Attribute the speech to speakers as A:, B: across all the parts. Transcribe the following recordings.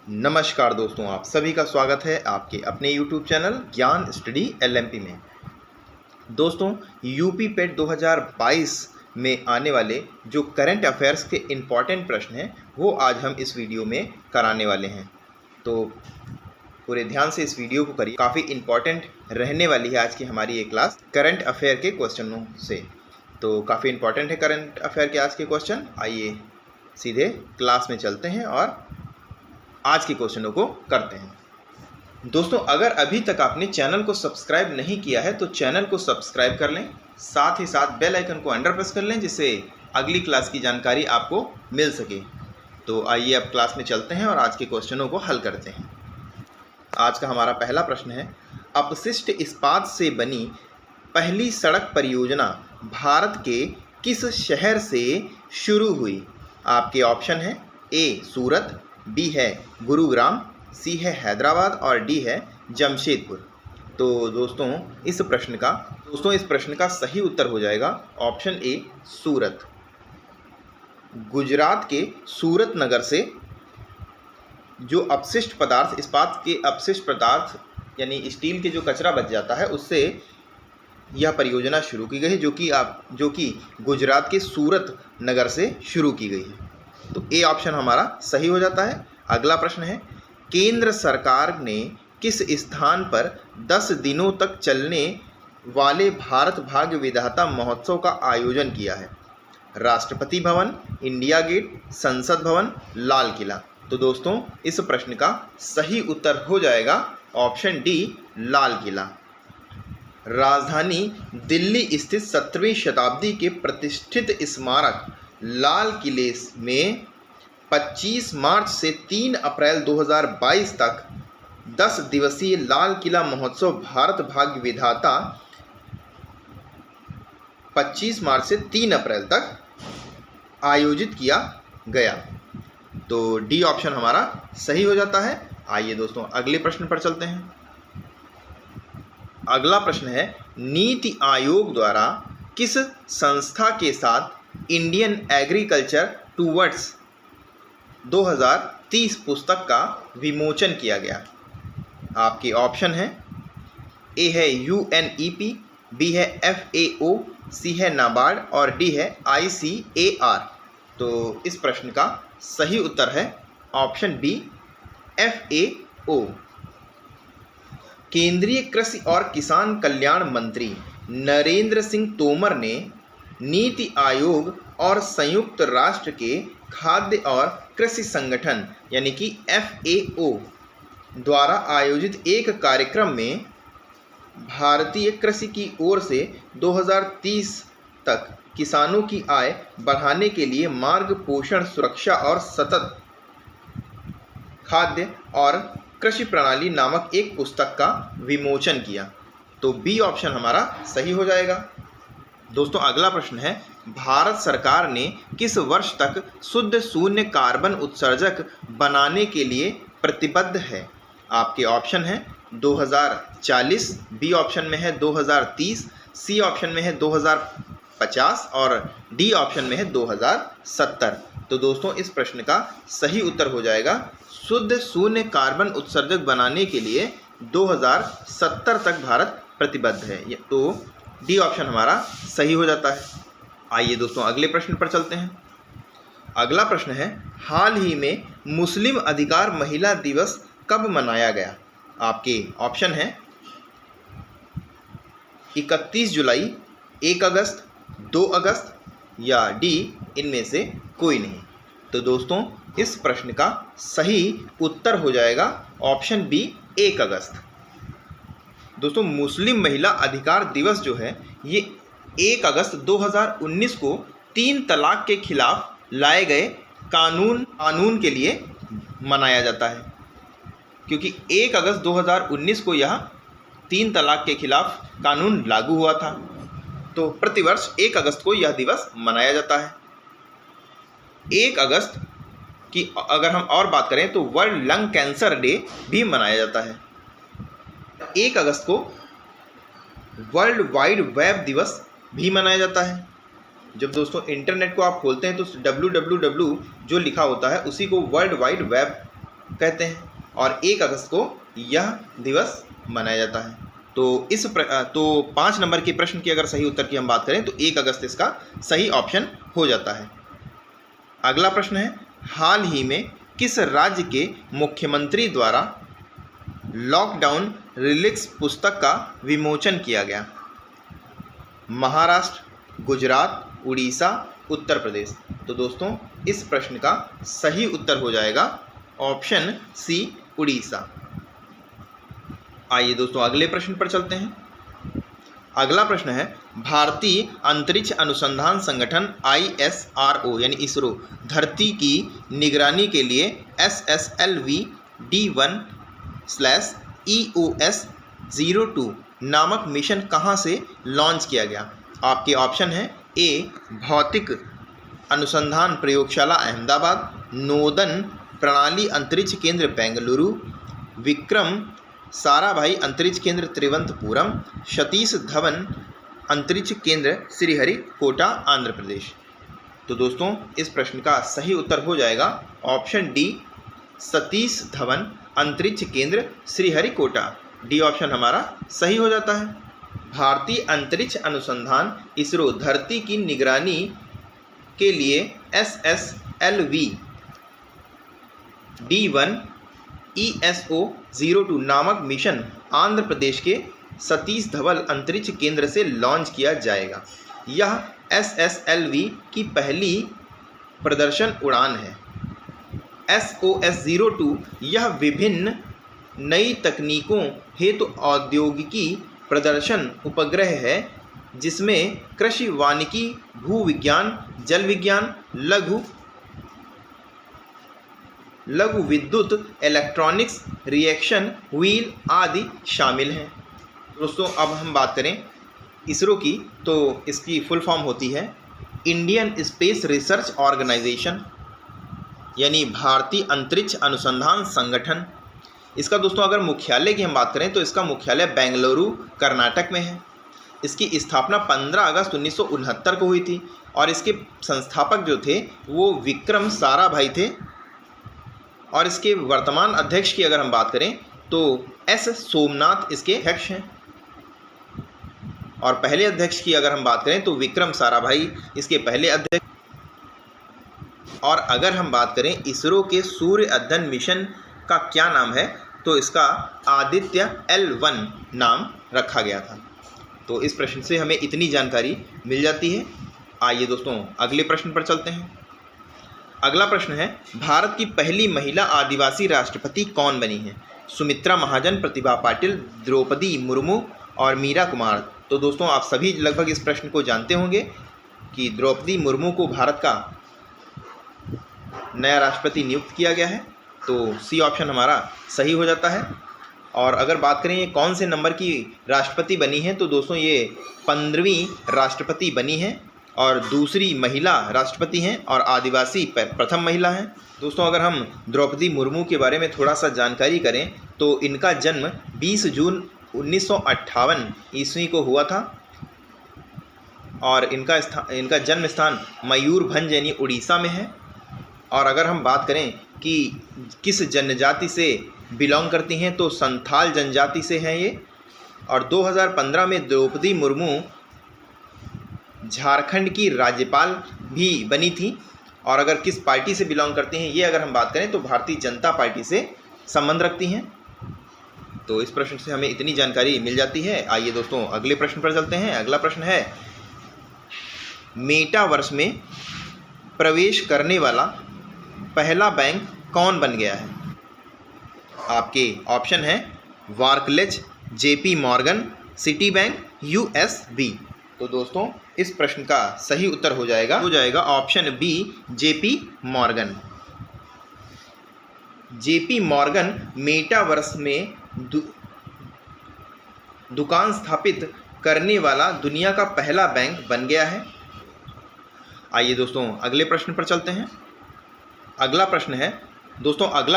A: नमस्कार दोस्तों, आप सभी का स्वागत है आपके अपने YouTube चैनल ज्ञान स्टडी LMP में। दोस्तों, यूपी पेट 2022 में आने वाले जो करंट अफेयर्स के इम्पॉर्टेंट प्रश्न हैं वो आज हम इस वीडियो में कराने वाले हैं। तो पूरे ध्यान से इस वीडियो को करिए, काफ़ी इम्पॉर्टेंट रहने वाली है आज की हमारी ये क्लास करंट अफेयर के क्वेश्चनों से। तो काफ़ी इम्पॉर्टेंट है करंट अफेयर के आज के क्वेश्चन। आइए सीधे क्लास में चलते हैं और आज के क्वेश्चनों को करते हैं। दोस्तों, अगर अभी तक आपने चैनल को सब्सक्राइब नहीं किया है तो चैनल को सब्सक्राइब कर लें, साथ ही साथ बेल आइकन को अंडर प्रेस कर लें जिससे अगली क्लास की जानकारी आपको मिल सके। तो आइए अब क्लास में चलते हैं और आज के क्वेश्चनों को हल करते हैं। आज का हमारा पहला प्रश्न है, अपशिष्ट इस्पात से बनी पहली सड़क परियोजना भारत के किस शहर से शुरू हुई? आपके ऑप्शन है ए सूरत, बी है गुरुग्राम, सी है हैदराबाद और डी है जमशेदपुर। तो दोस्तों इस प्रश्न का सही उत्तर हो जाएगा ऑप्शन ए सूरत। गुजरात के सूरत नगर से जो अपशिष्ट पदार्थ, इस्पात के अपशिष्ट पदार्थ यानी स्टील के जो कचरा बच जाता है उससे यह परियोजना शुरू की गई है, जो कि गुजरात के सूरत नगर से शुरू की गई है। तो ए ऑप्शन हमारा सही हो जाता है। अगला प्रश्न है, केंद्र सरकार ने किस स्थान पर 10 दिनों तक चलने वाले भारत भाग्य विधाता महोत्सव का आयोजन किया है? राष्ट्रपति भवन, इंडिया गेट, संसद भवन, लाल किला। तो दोस्तों इस प्रश्न का सही उत्तर हो जाएगा ऑप्शन डी लाल किला। राजधानी दिल्ली स्थित 17वीं शताब्दी के प्रतिष्ठित स्मारक लाल किले में 25 मार्च से 3 अप्रैल 2022 तक 10 दिवसीय लाल किला महोत्सव भारत भाग्य विधाता 25 मार्च से 3 अप्रैल तक आयोजित किया गया। तो डी ऑप्शन हमारा सही हो जाता है। आइए दोस्तों अगले प्रश्न पर चलते हैं। अगला प्रश्न है, नीति आयोग द्वारा किस संस्था के साथ इंडियन एग्रीकल्चर टूवर्ड्स 2030 पुस्तक का विमोचन किया गया? आपके ऑप्शन है ए है UNEP, बी है FAO, सी है नाबार्ड और डी है ICAR। तो इस प्रश्न का सही उत्तर है ऑप्शन बी FAO। केंद्रीय कृषि और किसान कल्याण मंत्री नरेंद्र सिंह तोमर ने नीति आयोग और संयुक्त राष्ट्र के खाद्य और कृषि संगठन यानी कि FAO द्वारा आयोजित एक कार्यक्रम में भारतीय कृषि की ओर से 2030 तक किसानों की आय बढ़ाने के लिए मार्ग पोषण, सुरक्षा और सतत खाद्य और कृषि प्रणाली नामक एक पुस्तक का विमोचन किया। तो बी ऑप्शन हमारा सही हो जाएगा। दोस्तों अगला प्रश्न है, भारत सरकार ने किस वर्ष तक शुद्ध शून्य कार्बन उत्सर्जक बनाने के लिए प्रतिबद्ध है? आपके ऑप्शन है 2040, बी ऑप्शन में है 2030, सी ऑप्शन में है 2050 और डी ऑप्शन में है 2070। तो दोस्तों इस प्रश्न का सही उत्तर हो जाएगा शुद्ध शून्य कार्बन उत्सर्जक बनाने के लिए 2070 तक भारत प्रतिबद्ध है। तो डी ऑप्शन हमारा सही हो जाता है। आइए दोस्तों अगले प्रश्न पर चलते हैं। अगला प्रश्न है, हाल ही में मुस्लिम अधिकार महिला दिवस कब मनाया गया? आपके ऑप्शन है 31 जुलाई, 1 अगस्त, 2 अगस्त या डी इनमें से कोई नहीं। तो दोस्तों इस प्रश्न का सही उत्तर हो जाएगा ऑप्शन बी 1 अगस्त। दोस्तों मुस्लिम महिला अधिकार दिवस जो है ये 1 अगस्त 2019 को 3 तलाक के खिलाफ लाए गए कानून के लिए मनाया जाता है, क्योंकि 1 अगस्त 2019 को यह 3 तलाक के खिलाफ कानून लागू हुआ था। तो प्रतिवर्ष 1 अगस्त को यह दिवस मनाया जाता है। 1 अगस्त की अगर हम और बात करें तो वर्ल्ड लंग कैंसर डे भी मनाया जाता है। 1 अगस्त को वर्ल्ड वाइड वेब दिवस भी मनाया जाता है। जब दोस्तों इंटरनेट को आप खोलते हैं तो www जो लिखा होता है उसी को वर्ल्ड वाइड वेब कहते हैं और 1 अगस्त को यह दिवस मनाया जाता है। तो 5 नंबर के प्रश्न की अगर सही उत्तर की हम बात करें तो 1 अगस्त इसका सही ऑप्शन हो जाता है। अगला प्रश्न है, हाल ही में किस राज्य के मुख्यमंत्री द्वारा लॉकडाउन रिलीक्स पुस्तक का विमोचन किया गया? महाराष्ट्र, गुजरात, उड़ीसा, उत्तर प्रदेश। तो दोस्तों इस प्रश्न का सही उत्तर हो जाएगा ऑप्शन सी, उड़ीसा। आइए दोस्तों अगले प्रश्न पर चलते हैं। अगला प्रश्न है, भारतीय अंतरिक्ष अनुसंधान संगठन ISRO यानी इसरो धरती की निगरानी के लिए SSLV D1/EOS-02 नामक मिशन कहाँ से लॉन्च किया गया? आपके ऑप्शन हैं ए, भौतिक अनुसंधान प्रयोगशाला अहमदाबाद, नोदन प्रणाली अंतरिक्ष केंद्र बेंगलुरु, विक्रम साराभाई अंतरिक्ष केंद्र त्रिवंतपुरम, सतीश धवन अंतरिक्ष केंद्र श्रीहरिकोटा, आंध्र प्रदेश। तो दोस्तों इस प्रश्न का सही उत्तर हो जाएगा ऑप्शन डी, सतीश धवन अंतरिक्ष केंद्र श्रीहरिकोटा। डी ऑप्शन हमारा सही हो जाता है। भारतीय अंतरिक्ष अनुसंधान इसरो धरती की निगरानी के लिए SSLV D1/ESO-02 नामक मिशन आंध्र प्रदेश के सतीश धवन अंतरिक्ष केंद्र से लॉन्च किया जाएगा। यह SSLV की पहली प्रदर्शन उड़ान है। SOS-02 यह विभिन्न नई तकनीकों हेतु औद्योगिकी प्रदर्शन उपग्रह है, जिसमें कृषि, वानिकी, भूविज्ञान, जल विज्ञान, लघु विद्युत, इलेक्ट्रॉनिक्स, रिएक्शन व्हील आदि शामिल हैं। दोस्तों अब हम बात करें इसरो की, तो इसकी फुल फॉर्म होती है इंडियन स्पेस रिसर्च ऑर्गेनाइजेशन यानी भारतीय अंतरिक्ष अनुसंधान संगठन। इसका दोस्तों अगर मुख्यालय की हम बात करें तो इसका मुख्यालय बेंगलुरु, कर्नाटक में है। इसकी स्थापना 15 अगस्त 1969 को हुई थी और इसके संस्थापक जो थे वो विक्रम साराभाई थे। और इसके वर्तमान अध्यक्ष की अगर हम बात करें तो S सोमनाथ इसके अध्यक्ष हैं। और पहले अध्यक्ष की अगर हम बात करें तो विक्रम साराभाई इसके पहले अध्यक्ष। और अगर हम बात करें इसरो के सूर्य अध्ययन मिशन का क्या नाम है तो इसका आदित्य L1 नाम रखा गया था। तो इस प्रश्न से हमें इतनी जानकारी मिल जाती है। आइए दोस्तों अगले प्रश्न पर चलते हैं। अगला प्रश्न है, भारत की पहली महिला आदिवासी राष्ट्रपति कौन बनी है? सुमित्रा महाजन, प्रतिभा पाटिल, द्रौपदी मुर्मू और मीरा कुमार। तो दोस्तों आप सभी लगभग इस प्रश्न को जानते होंगे कि द्रौपदी मुर्मू को भारत का नया राष्ट्रपति नियुक्त किया गया है। तो सी ऑप्शन हमारा सही हो जाता है। और अगर बात करें ये कौन से नंबर की राष्ट्रपति बनी है तो दोस्तों ये 15वीं राष्ट्रपति बनी है और दूसरी महिला राष्ट्रपति हैं और आदिवासी प्रथम महिला हैं। दोस्तों अगर हम द्रौपदी मुर्मू के बारे में थोड़ा सा जानकारी करें तो इनका जन्म 20 जून 1958 ईस्वी को हुआ था और इनका जन्म स्थान मयूरभंज यानी उड़ीसा में है। और अगर हम बात करें कि किस जनजाति से बिलोंग करती हैं तो संथाल जनजाति से हैं ये। और 2015 में द्रौपदी मुर्मू झारखंड की राज्यपाल भी बनी थी। और अगर किस पार्टी से बिलोंग करती हैं ये अगर हम बात करें तो भारतीय जनता पार्टी से संबंध रखती हैं। तो इस प्रश्न से हमें इतनी जानकारी मिल जाती है। आइए दोस्तों अगले प्रश्न पर चलते हैं। अगला प्रश्न है, मेटावर्स में प्रवेश करने वाला पहला बैंक कौन बन गया है? आपके ऑप्शन है Barclays, JP Morgan, city bank, USB। तो दोस्तों इस प्रश्न का सही उत्तर हो जाएगा option B, JP Morgan. JP Morgan metaverse में दुकान स्थापित करने वाला दुनिया का पहला बैंक बन गया है। आइए दोस्तों अगले प्रश्न पर चलते हैं। अगला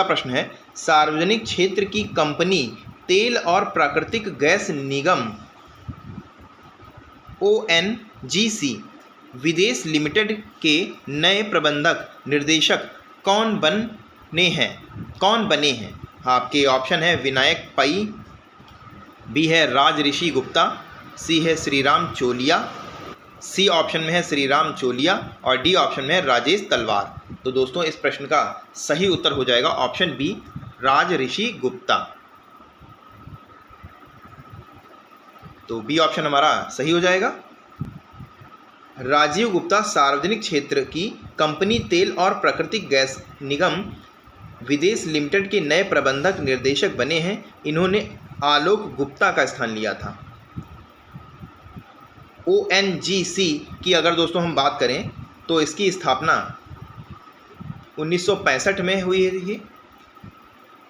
A: प्रश्न है सार्वजनिक क्षेत्र की कंपनी तेल और प्राकृतिक गैस निगम ONGC विदेश लिमिटेड के नए प्रबंधक निर्देशक कौन बने हैं? कौन बने हैं? आपके ऑप्शन है विनायक पई, बी है राज ऋषि गुप्ता, सी है श्रीराम चोलिया, सी ऑप्शन में है श्रीराम चोलिया और डी ऑप्शन में है राजेश तलवार। तो दोस्तों इस प्रश्न का सही उत्तर हो जाएगा ऑप्शन बी, राज ऋषि गुप्ता। तो बी ऑप्शन हमारा सही हो जाएगा। राजीव गुप्ता सार्वजनिक क्षेत्र की कंपनी तेल और प्राकृतिक गैस निगम विदेश लिमिटेड के नए प्रबंधक निर्देशक बने हैं। इन्होंने आलोक गुप्ता का स्थान लिया था। ONGC की अगर दोस्तों हम बात करें तो इसकी स्थापना 1965 में हुई थी।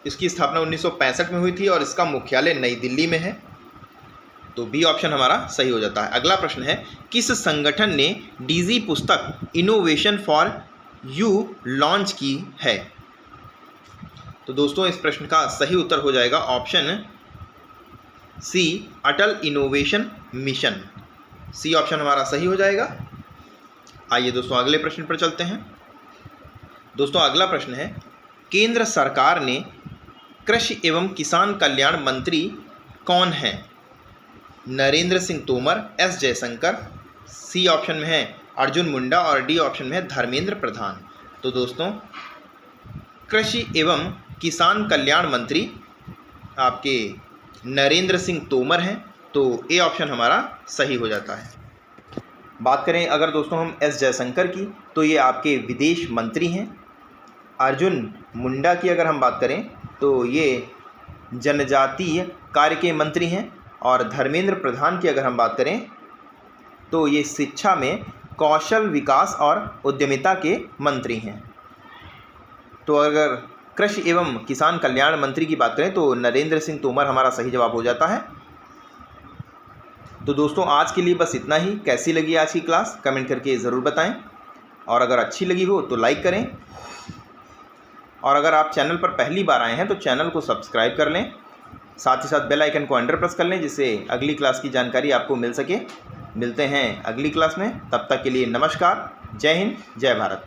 A: इसकी स्थापना 1965 में हुई थी और इसका मुख्यालय नई दिल्ली में है। तो बी ऑप्शन हमारा सही हो जाता है। अगला प्रश्न है, किस संगठन ने डीजी पुस्तक इनोवेशन फॉर यू लॉन्च की है? तो दोस्तों इस प्रश्न का सही उत्तर हो जाएगा ऑप्शन सी, अटल इनोवेशन मिशन। सी ऑप्शन हमारा सही हो जाएगा। आइए दोस्तों अगले प्रश्न पर चलते हैं। दोस्तों अगला प्रश्न है, केंद्र सरकार ने कृषि एवं किसान कल्याण मंत्री कौन हैं? Narendra Singh Tomar, S Jaishankar, C option में है अर्जुन मुंडा और डी ऑप्शन में है धर्मेंद्र प्रधान। तो दोस्तों कृषि एवं किसान कल्याण मंत्री आपके नरेंद्र सिंह तोमर हैं। तो ए ऑप्शन हमारा सही हो जाता है। बात करें अगर दोस्तों हम एस जयशंकर की, तो ये आपके विदेश मंत्री हैं। अर्जुन मुंडा की अगर हम बात करें तो ये जनजातीय कार्य के मंत्री हैं और धर्मेंद्र प्रधान की अगर हम बात करें तो ये शिक्षा में कौशल विकास और उद्यमिता के मंत्री हैं। तो अगर कृषि एवं किसान कल्याण मंत्री की बात करें तो नरेंद्र सिंह तोमर हमारा सही जवाब हो जाता है। तो दोस्तों आज के लिए बस इतना ही। कैसी लगी आज की क्लास कमेंट करके ज़रूर बताएं और अगर अच्छी लगी हो तो लाइक करें और अगर आप चैनल पर पहली बार आए हैं तो चैनल को सब्सक्राइब कर लें, साथ ही साथ बेल आइकन को अंडर प्रेस कर लें जिससे अगली क्लास की जानकारी आपको मिल सके। मिलते हैं अगली क्लास में, तब तक के लिए नमस्कार। जय हिंद, जय भारत।